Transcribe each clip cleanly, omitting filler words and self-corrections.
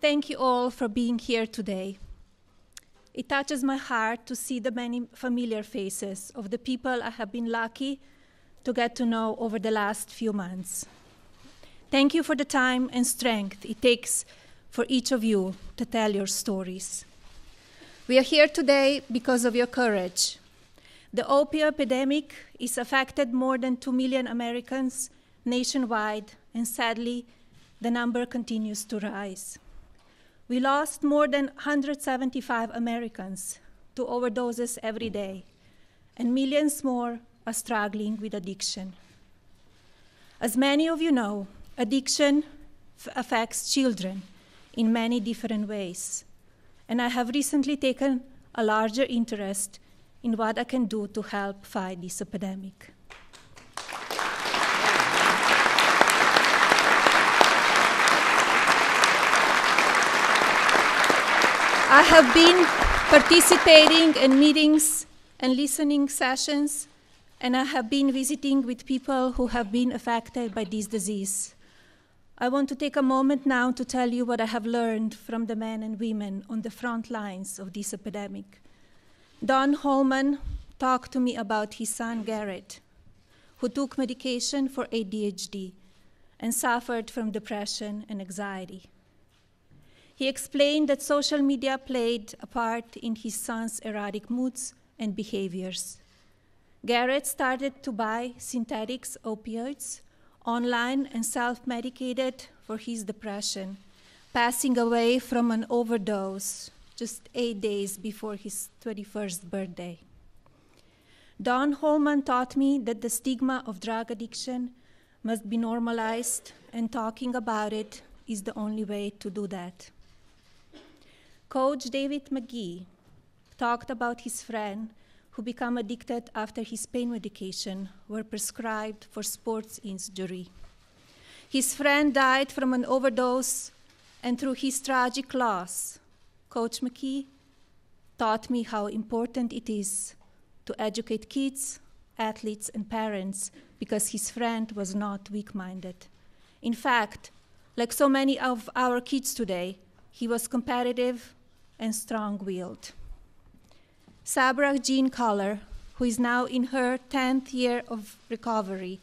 Thank you all for being here today. It touches my heart to see the many familiar faces of the people I have been lucky to get to know over the last few months. Thank you for the time and strength it takes for each of you to tell your stories. We are here today because of your courage. The opioid epidemic is affected more than 2 million Americans nationwide, and sadly, the number continues to rise. We lost more than 175 Americans to overdoses every day, and millions more are struggling with addiction. As many of you know, addiction affects children in many different ways, and I have recently taken a larger interest in what I can do to help fight this epidemic. I have been participating in meetings and listening sessions, and I have been visiting with people who have been affected by this disease. I want to take a moment now to tell you what I have learned from the men and women on the front lines of this epidemic. Don Holman talked to me about his son Garrett, who took medication for ADHD and suffered from depression and anxiety. He explained that social media played a part in his son's erratic moods and behaviors. Garrett started to buy synthetic opioids online and self-medicated for his depression, passing away from an overdose just 8 days before his 21st birthday. Don Holman taught me that the stigma of drug addiction must be normalized, and talking about it is the only way to do that. Coach David McGee talked about his friend who became addicted after his pain medication were prescribed for sports injury. His friend died from an overdose, and through his tragic loss, Coach McGee taught me how important it is to educate kids, athletes, and parents, because his friend was not weak-minded. In fact, like so many of our kids today, he was competitive and strong-willed. Sabra Jean Collar, who is now in her 10th year of recovery,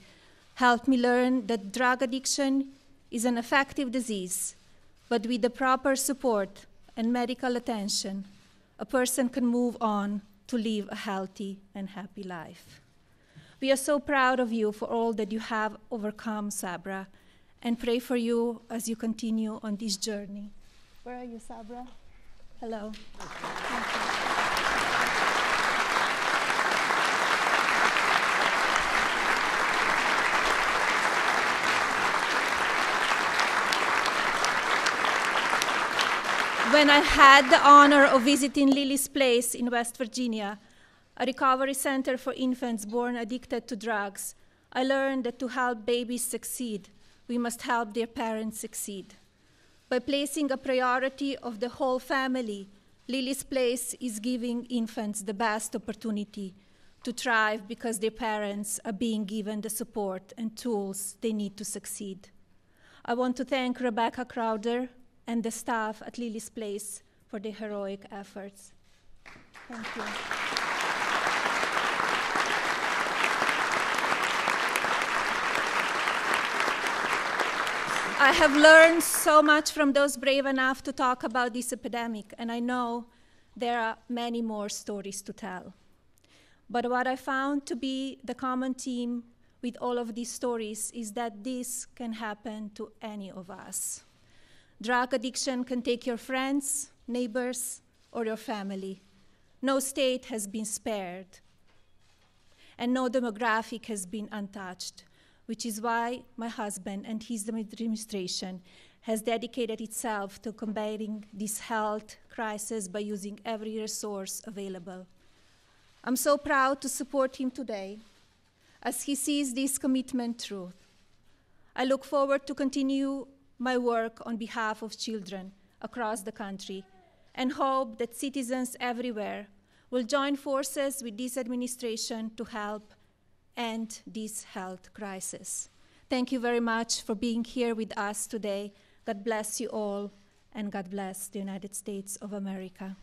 helped me learn that drug addiction is an effective disease, but with the proper support and medical attention, a person can move on to live a healthy and happy life. We are so proud of you for all that you have overcome, Sabra, and pray for you as you continue on this journey. Where are you, Sabra? Hello. When I had the honor of visiting Lily's Place in West Virginia, a recovery center for infants born addicted to drugs, I learned that to help babies succeed, we must help their parents succeed. By placing a priority of the whole family, Lily's Place is giving infants the best opportunity to thrive because their parents are being given the support and tools they need to succeed. I want to thank Rebecca Crowder and the staff at Lily's Place for their heroic efforts. Thank you. I have learned so much from those brave enough to talk about this epidemic, and I know there are many more stories to tell. But what I found to be the common theme with all of these stories is that this can happen to any of us. Drug addiction can take your friends, neighbors, or your family. No state has been spared, and no demographic has been untouched, which is why my husband and his administration has dedicated itself to combating this health crisis by using every resource available. I'm so proud to support him today as he sees this commitment through. I look forward to continue my work on behalf of children across the country and hope that citizens everywhere will join forces with this administration to help end this health crisis. Thank you very much for being here with us today. God bless you all, and God bless the United States of America.